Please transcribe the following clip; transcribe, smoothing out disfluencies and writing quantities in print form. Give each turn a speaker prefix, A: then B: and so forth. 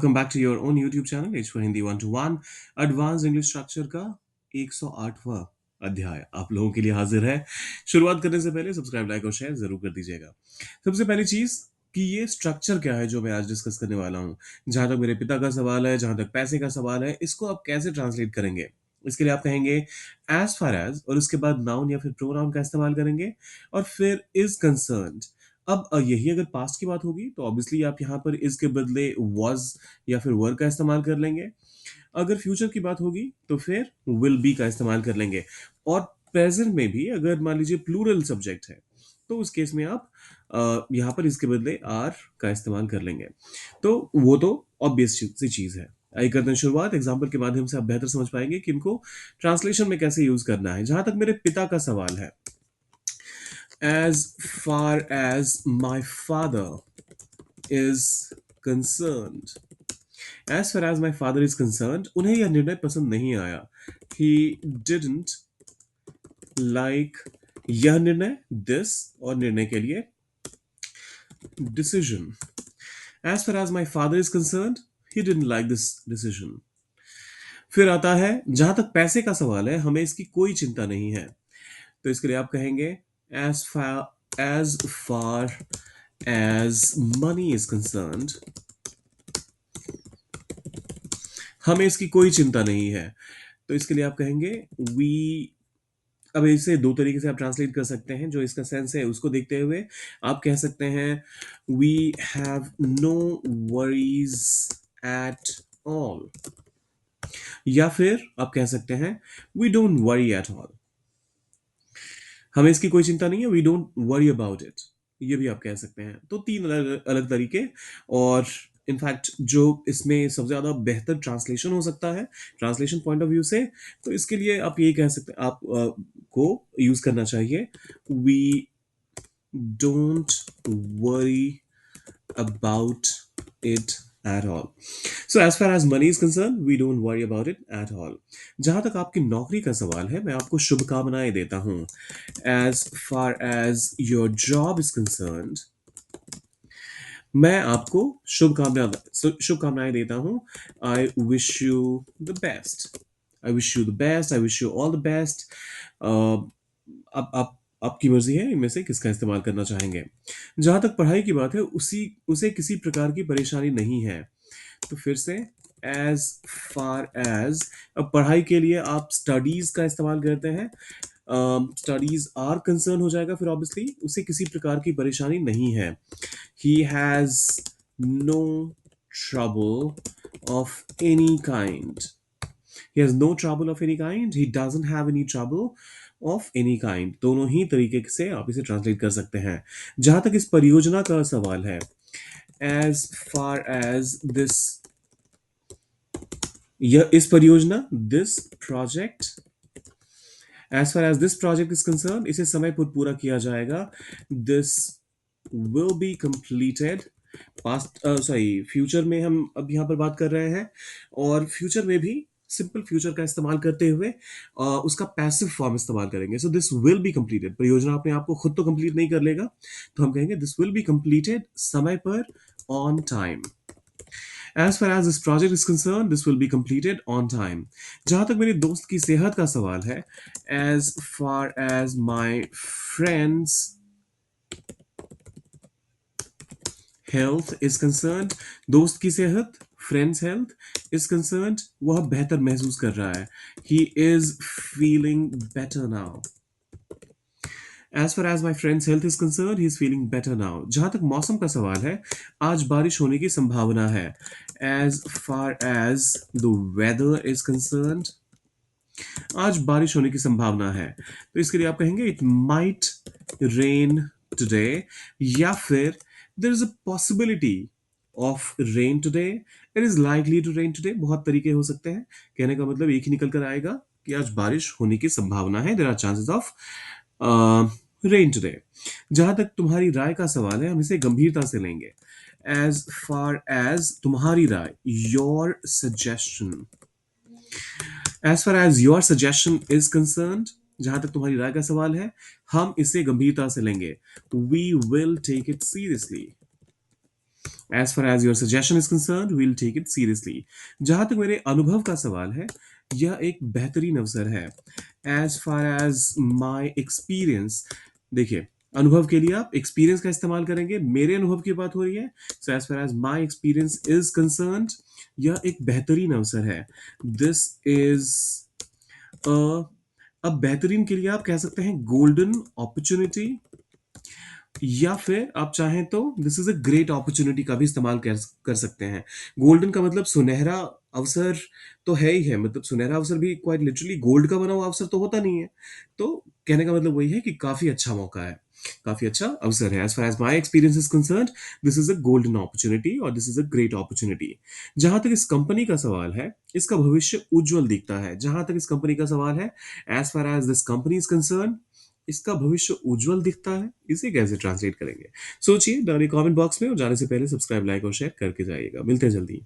A: Welcome back to your own YouTube channel H for Hindi 1 to 1 advance English structure का 108वां अध्याय आप लोगों के लिए हाजिर है। शुरुआत करने से पहले सब्सक्राइब लाइक और शेयर जरूर कर दीजिएगा। सबसे पहली चीज कि ये स्ट्रक्चर क्या है जो मैं आज डिस्कस करने वाला हूँ। जहां तक मेरे पिता का सवाल है, जहां तक पैसे का सवाल है, इसको आप कैसे ट्रांसलेट करेंगे। इसके लिए आप कहेंगे एज फार एज और उसके बाद नाउन या फिर प्रोनाउन का इस्तेमाल करेंगे और फिर इज कंसर्न्ड। अब यही अगर पास्ट की बात होगी तो ऑब्वियसली आप यहाँ पर इज के बदले was या फिर वर का इस्तेमाल कर लेंगे। अगर फ्यूचर की बात होगी तो फिर विल बी का इस्तेमाल कर लेंगे। और प्रेजेंट में भी अगर मान लीजिए प्लूरल सब्जेक्ट है तो उस केस में आप यहाँ पर इसके बदले आर का इस्तेमाल कर लेंगे। तो वो तो ऑब्वियस सी चीज है। आइए करते हैं शुरुआत। एग्जाम्पल के माध्यम से आप बेहतर समझ पाएंगे कि इनको ट्रांसलेशन में कैसे यूज करना है। जहां तक मेरे पिता का सवाल है, as far as my father is concerned, as far as my father is concerned, उन्हें यह निर्णय पसंद नहीं आया। He didn't like यह निर्णय, this और निर्णय के लिए decision. As far as my father is concerned, he didn't like this decision. फिर आता है जहां तक पैसे का सवाल है, हमें इसकी कोई चिंता नहीं है। तो इसके लिए आप कहेंगे as far as money is concerned, हमें इसकी कोई चिंता नहीं है। तो इसके लिए आप कहेंगे वी। अब इसे दो तरीके से आप ट्रांसलेट कर सकते हैं। जो इसका सेंस है उसको देखते हुए आप कह सकते हैं we have no worries at all, या फिर आप कह सकते हैं we don't worry at all, हमें इसकी कोई चिंता नहीं है, we don't worry about it. ये भी आप कह सकते हैं। तो तीन अलग अलग तरीके। और इनफैक्ट जो इसमें सबसे ज्यादा बेहतर ट्रांसलेशन हो सकता है ट्रांसलेशन पॉइंट ऑफ व्यू से, तो इसके लिए आप यही कह सकते हैं, आप को यूज करना चाहिए we don't worry about it at all. So as far as money is concerned, we don't worry about it at all. जहां तक आपकी नौकरी का सवाल है, मैं आपको शुभकामनाएं देता हूं। As far as your job is concerned, मैं आपको शुभकामनाएं देता हूं। I wish you the best. I wish you the best. I wish you all the best. अब आप आपकी मर्जी है इनमें से किसका इस्तेमाल करना चाहेंगे। जहां तक पढ़ाई की बात है, उसे किसी प्रकार की परेशानी नहीं है। तो फिर से एज फार एज, अब पढ़ाई के लिए आप स्टडीज का इस्तेमाल करते हैं। स्टडीज आर कंसर्न हो जाएगा, फिर ऑब्वियसली उसे किसी प्रकार की परेशानी नहीं है। He has no trouble of any kind. He has no trouble of any kind. He doesn't have any trouble of any kind. दोनों ही तरीके से आप इसे ट्रांसलेट कर सकते हैं। जहां तक इस परियोजना का सवाल है, as far as this, यह इस परियोजना, this project, as far as this project is concerned, इसे समय पर पूरा किया जाएगा। This will be completed. Past sorry future में हम अब यहाँ पर बात कर रहे हैं, और फ्यूचर में भी सिंपल फ्यूचर का इस्तेमाल करते हुए उसका पैसिव फॉर्म इस्तेमाल करेंगे। So this will be completed, परियोजना अपने आप को खुद तो कंप्लीट नहीं कर लेगा, तो हम कहेंगे दिस विल बी कंप्लीटेड, समय पर, on time. As far as this project is concerned, this will be completed on time. जहां तक मेरे दोस्त की सेहत का सवाल है, as far as my friends health is concerned, दोस्त की सेहत, friends health is concerned, वह बेहतर महसूस कर रहा है। He is feeling better now. As far as my friend's health is concerned, he is feeling better now. जहां तक मौसम का सवाल है, आज बारिश होने की संभावना है। As far as the weather is concerned, आज बारिश होने की संभावना है। तो इसके लिए आप कहेंगे it might rain today, या फिर there is a possibility of rain today, it is likely to rain today। बहुत तरीके हो सकते हैं। कहने का मतलब एक ही निकल कर आएगा कि आज बारिश होने की संभावना है, there are chances of rain today. जहां तक तुम्हारी राय का सवाल है, हम इसे गंभीरता से लेंगे। एज फार एज तुम्हारी राय, your suggestion, as far as your suggestion is concerned, जहां तक तुम्हारी राय का सवाल है, हम इसे गंभीरता से लेंगे। We will take it seriously. As far as your suggestion is concerned, we'll take it seriously. जहां तक मेरे अनुभव का सवाल है, यह एक बेहतरीन अवसर है. As far as my experience, देखिए, अनुभव के लिए आप एक्सपीरियंस का इस्तेमाल करेंगे. मेरे अनुभव की बात हो रही है. So as far as my experience is concerned, यह एक बेहतरीन अवसर है. This is a अब बेहतरीन के लिए आप कह सकते हैं गोल्डन अपॉर्चुनिटी, या फिर आप चाहें तो this is a great opportunity का भी इस्तेमाल कर सकते हैं. गोल्डन का मतलब सुनहरा अवसर तो है ही है, मतलब सुनहरा अवसर भी क्वाइट लिटरली गोल्ड का बना हुआ अवसर तो होता नहीं है. तो कहने का मतलब वही है कि काफी अच्छा मौका है, काफी अच्छा अवसर है. As far as my experience is concern, this is a golden opportunity और this is a great opportunity. जहां तक इस कंपनी का सवाल है, इसका भविष्य उज्जवल दिखता है. जहां तक इस कंपनी का सवाल है, as far as this company is concern, इसका भविष्य उज्जवल दिखता है. इसे कैसे ट्रांसलेट करेंगे? सोचिए, डालिए कमेंट बॉक्स में, और जाने से पहले सब्सक्राइब, लाइक और शेयर करके जाइएगा. मिलते हैं जल्दी.